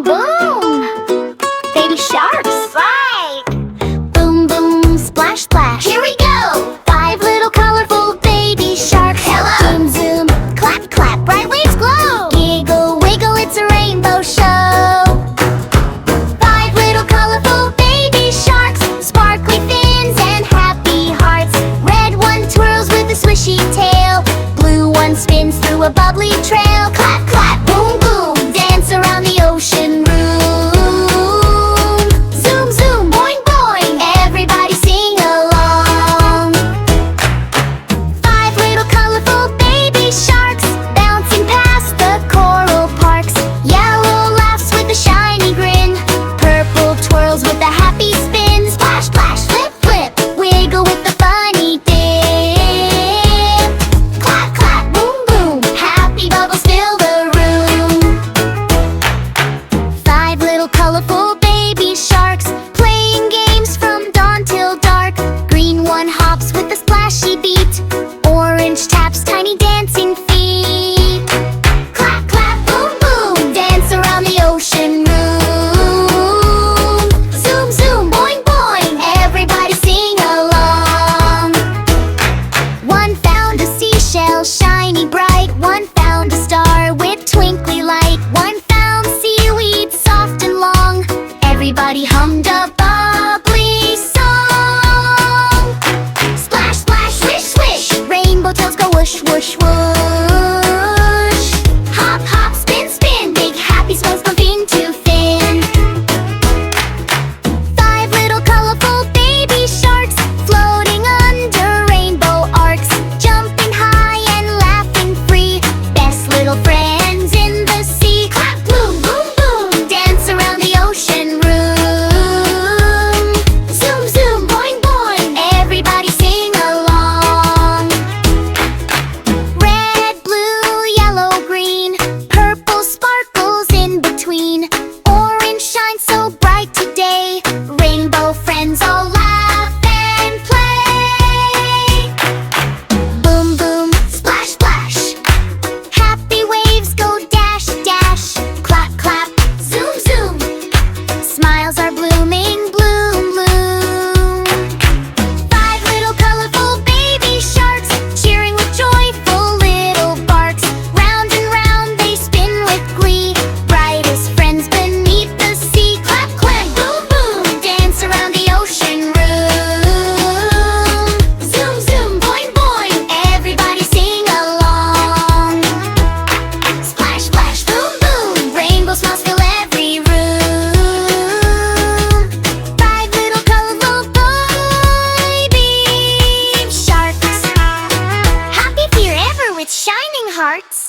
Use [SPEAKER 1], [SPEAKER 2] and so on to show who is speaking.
[SPEAKER 1] boom! Baby sharks!
[SPEAKER 2] Right!
[SPEAKER 1] Boom, boom, splash, splash.
[SPEAKER 2] Here we go!
[SPEAKER 1] 5 little colorful baby sharks.
[SPEAKER 2] Hello!
[SPEAKER 1] Zoom, zoom, clap, clap, bright waves glow. Giggle, wiggle, it's a rainbow show. 5 little colorful baby sharks, sparkly fins and happy hearts. Red one twirls with a swishy tail. Blue one spins through a bubbly trail. Clap, clap, boom, boom, dance around the ocean room. Zoom, zoom, boing, boing, everybody sing along. 5 little colorful baby sharks, bouncing past the coral parks. Yellow laughs with a shiny grin. Purple twirls with a happy spin. Splash, splash, flip, flip, wiggle with the funny dip. Clap, clap, boom, boom, happy bubbles fill the room. 5 little colorful baby sharks, playing games from dawn till dark. Green one hops with a splashy beat. Orange taps tiny dancing feet. Clap, clap, boom, boom, dance around the ocean room. Zoom, zoom, boing, boing, everybody sing along. One found a seashell, shiny bright. One found a star with twinkly light. One found seaweed, soft and long. Everybody hummed a bubbly song. Splash, splash, swish, swish, rainbow tails go whoosh, whoosh, whoosh. Hop, hop, spin, spin, big happy swells from fin to fin. 5 little colorful baby sharks, floating under rainbow arcs. Jumping high and laughing free, best little friends in the sea. Clap, boom, boom, boom, dance around the ocean room. Zoom, zoom, boing, boing, everybody sing along. Red, blue, yellow, green, purple sparkles in between. Orange shines so bright today. Rainbow friends all laugh and play. Boom, boom, splash, splash, happy waves go dash, dash. Clap, clap, zoom, zoom, smiles are blooming, bloom, bloom. 5 little colorful baby sharks, cheering with joyful little barks. Round and round they spin with glee, brightest friends beneath the sea. Clap, clap, boom, boom, dance around the ocean room. Zoom, zoom, boing, boing, everybody sing along. Splash, splash, boom, boom, rainbow smiles fill every room. 5 little colorful baby sharks, happy forever with shining hearts.